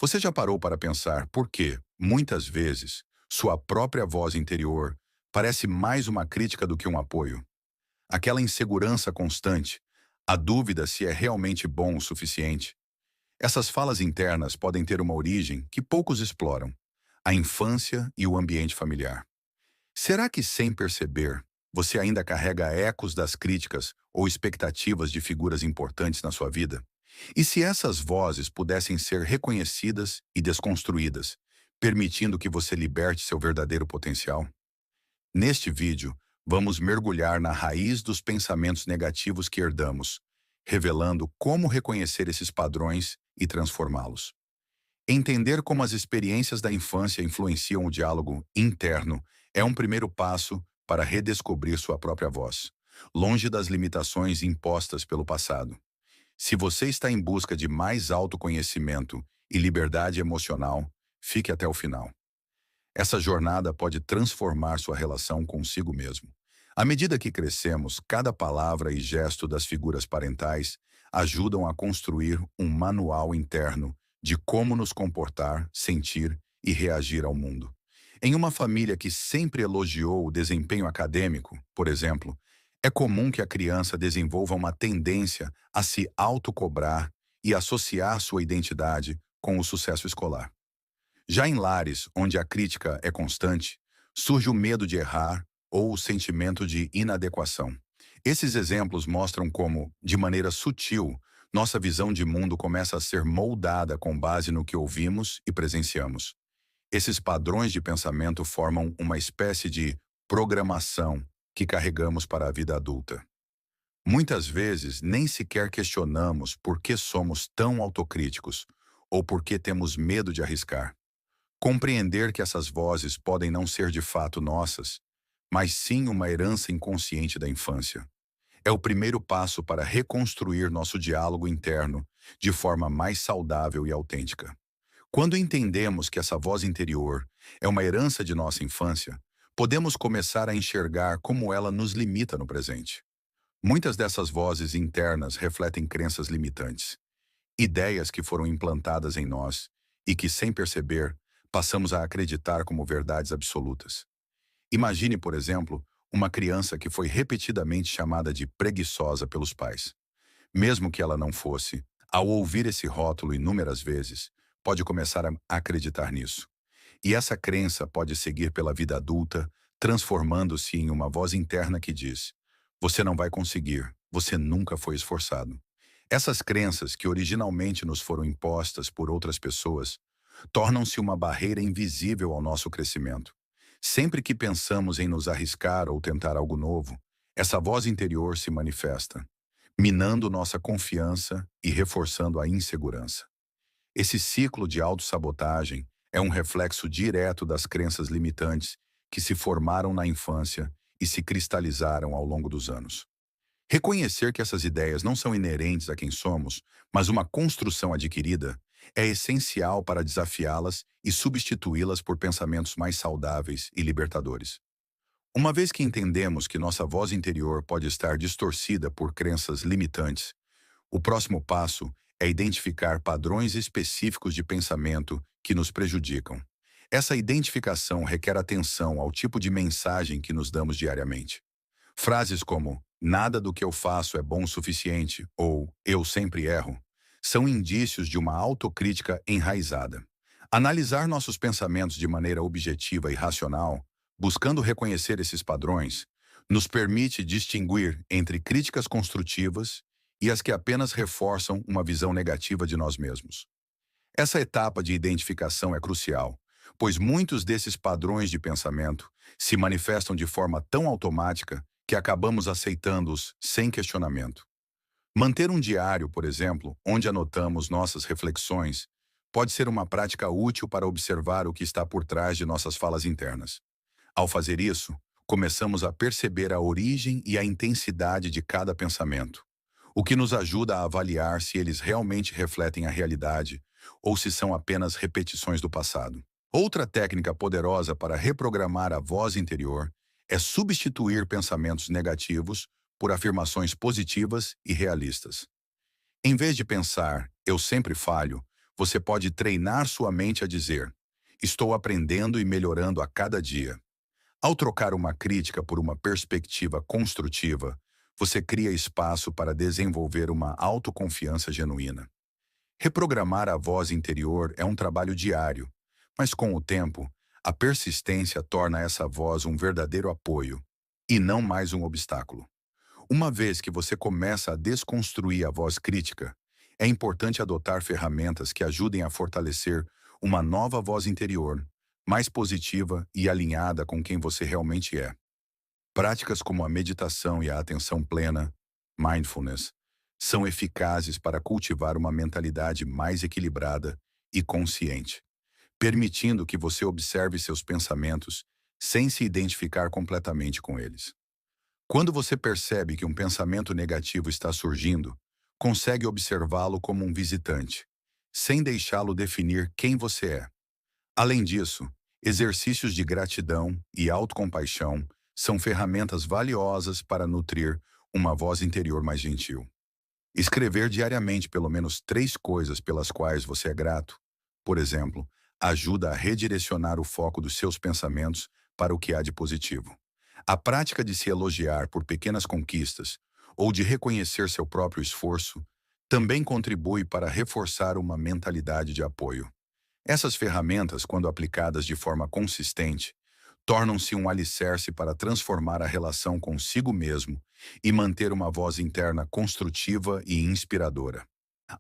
Você já parou para pensar por que, muitas vezes, sua própria voz interior parece mais uma crítica do que um apoio? Aquela insegurança constante, a dúvida se é realmente bom o suficiente. Essas falas internas podem ter uma origem que poucos exploram: a infância e o ambiente familiar. Será que, sem perceber, você ainda carrega ecos das críticas ou expectativas de figuras importantes na sua vida? E se essas vozes pudessem ser reconhecidas e desconstruídas, permitindo que você liberte seu verdadeiro potencial? Neste vídeo, vamos mergulhar na raiz dos pensamentos negativos que herdamos, revelando como reconhecer esses padrões e transformá-los. Entender como as experiências da infância influenciam o diálogo interno é um primeiro passo para redescobrir sua própria voz, longe das limitações impostas pelo passado. Se você está em busca de mais autoconhecimento e liberdade emocional, fique até o final. Essa jornada pode transformar sua relação consigo mesmo. À medida que crescemos, cada palavra e gesto das figuras parentais ajudam a construir um manual interno de como nos comportar, sentir e reagir ao mundo. Em uma família que sempre elogiou o desempenho acadêmico, por exemplo, é comum que a criança desenvolva uma tendência a se autocobrar e associar sua identidade com o sucesso escolar. Já em lares onde a crítica é constante, surge o medo de errar ou o sentimento de inadequação. Esses exemplos mostram como, de maneira sutil, nossa visão de mundo começa a ser moldada com base no que ouvimos e presenciamos. Esses padrões de pensamento formam uma espécie de programação que carregamos para a vida adulta. Muitas vezes, nem sequer questionamos por que somos tão autocríticos ou por que temos medo de arriscar. Compreender que essas vozes podem não ser de fato nossas, mas sim uma herança inconsciente da infância. É o primeiro passo para reconstruir nosso diálogo interno de forma mais saudável e autêntica. Quando entendemos que essa voz interior é uma herança de nossa infância, podemos começar a enxergar como ela nos limita no presente. Muitas dessas vozes internas refletem crenças limitantes, ideias que foram implantadas em nós e que, sem perceber, passamos a acreditar como verdades absolutas. Imagine, por exemplo, uma criança que foi repetidamente chamada de preguiçosa pelos pais. Mesmo que ela não fosse, ao ouvir esse rótulo inúmeras vezes, pode começar a acreditar nisso. E essa crença pode seguir pela vida adulta, transformando-se em uma voz interna que diz: você não vai conseguir, você nunca foi esforçado. Essas crenças, que originalmente nos foram impostas por outras pessoas, tornam-se uma barreira invisível ao nosso crescimento. Sempre que pensamos em nos arriscar ou tentar algo novo, essa voz interior se manifesta, minando nossa confiança e reforçando a insegurança. Esse ciclo de autossabotagem é um reflexo direto das crenças limitantes que se formaram na infância e se cristalizaram ao longo dos anos. Reconhecer que essas ideias não são inerentes a quem somos, mas uma construção adquirida, é essencial para desafiá-las e substituí-las por pensamentos mais saudáveis e libertadores. Uma vez que entendemos que nossa voz interior pode estar distorcida por crenças limitantes, o próximo passo é identificar padrões específicos de pensamento que nos prejudicam. Essa identificação requer atenção ao tipo de mensagem que nos damos diariamente. Frases como "nada do que eu faço é bom o suficiente" ou "eu sempre erro" são indícios de uma autocrítica enraizada. Analisar nossos pensamentos de maneira objetiva e racional, buscando reconhecer esses padrões, nos permite distinguir entre críticas construtivas e as que apenas reforçam uma visão negativa de nós mesmos. Essa etapa de identificação é crucial, pois muitos desses padrões de pensamento se manifestam de forma tão automática que acabamos aceitando-os sem questionamento. Manter um diário, por exemplo, onde anotamos nossas reflexões, pode ser uma prática útil para observar o que está por trás de nossas falas internas. Ao fazer isso, começamos a perceber a origem e a intensidade de cada pensamento, o que nos ajuda a avaliar se eles realmente refletem a realidade ou se são apenas repetições do passado. Outra técnica poderosa para reprogramar a voz interior é substituir pensamentos negativos por afirmações positivas e realistas. Em vez de pensar "eu sempre falho", você pode treinar sua mente a dizer: estou aprendendo e melhorando a cada dia. Ao trocar uma crítica por uma perspectiva construtiva, você cria espaço para desenvolver uma autoconfiança genuína. Reprogramar a voz interior é um trabalho diário, mas com o tempo, a persistência torna essa voz um verdadeiro apoio e não mais um obstáculo. Uma vez que você começa a desconstruir a voz crítica, é importante adotar ferramentas que ajudem a fortalecer uma nova voz interior, mais positiva e alinhada com quem você realmente é. Práticas como a meditação e a atenção plena, mindfulness, são eficazes para cultivar uma mentalidade mais equilibrada e consciente, permitindo que você observe seus pensamentos sem se identificar completamente com eles. Quando você percebe que um pensamento negativo está surgindo, consegue observá-lo como um visitante, sem deixá-lo definir quem você é. Além disso, exercícios de gratidão e autocompaixão são ferramentas valiosas para nutrir uma voz interior mais gentil. Escrever diariamente pelo menos 3 coisas pelas quais você é grato, por exemplo, ajuda a redirecionar o foco dos seus pensamentos para o que há de positivo. A prática de se elogiar por pequenas conquistas ou de reconhecer seu próprio esforço também contribui para reforçar uma mentalidade de apoio. Essas ferramentas, quando aplicadas de forma consistente, tornam-se um alicerce para transformar a relação consigo mesmo e manter uma voz interna construtiva e inspiradora.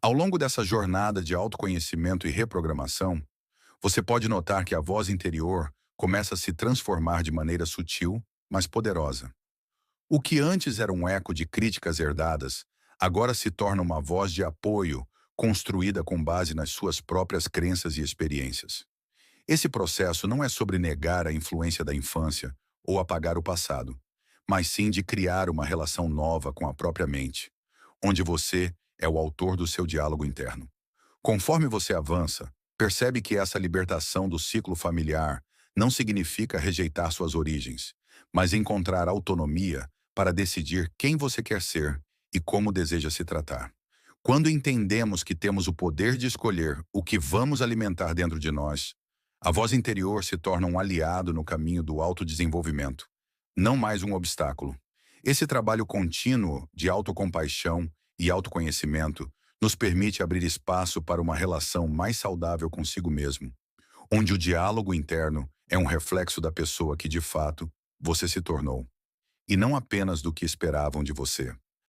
Ao longo dessa jornada de autoconhecimento e reprogramação, você pode notar que a voz interior começa a se transformar de maneira sutil, mas poderosa. O que antes era um eco de críticas herdadas, agora se torna uma voz de apoio construída com base nas suas próprias crenças e experiências. Esse processo não é sobre negar a influência da infância ou apagar o passado, mas sim de criar uma relação nova com a própria mente, onde você é o autor do seu diálogo interno. Conforme você avança, percebe que essa libertação do ciclo familiar não significa rejeitar suas origens, mas encontrar autonomia para decidir quem você quer ser e como deseja se tratar. Quando entendemos que temos o poder de escolher o que vamos alimentar dentro de nós, a voz interior se torna um aliado no caminho do autodesenvolvimento, não mais um obstáculo. Esse trabalho contínuo de autocompaixão e autoconhecimento nos permite abrir espaço para uma relação mais saudável consigo mesmo, onde o diálogo interno é um reflexo da pessoa que, de fato, você se tornou, e não apenas do que esperavam de você.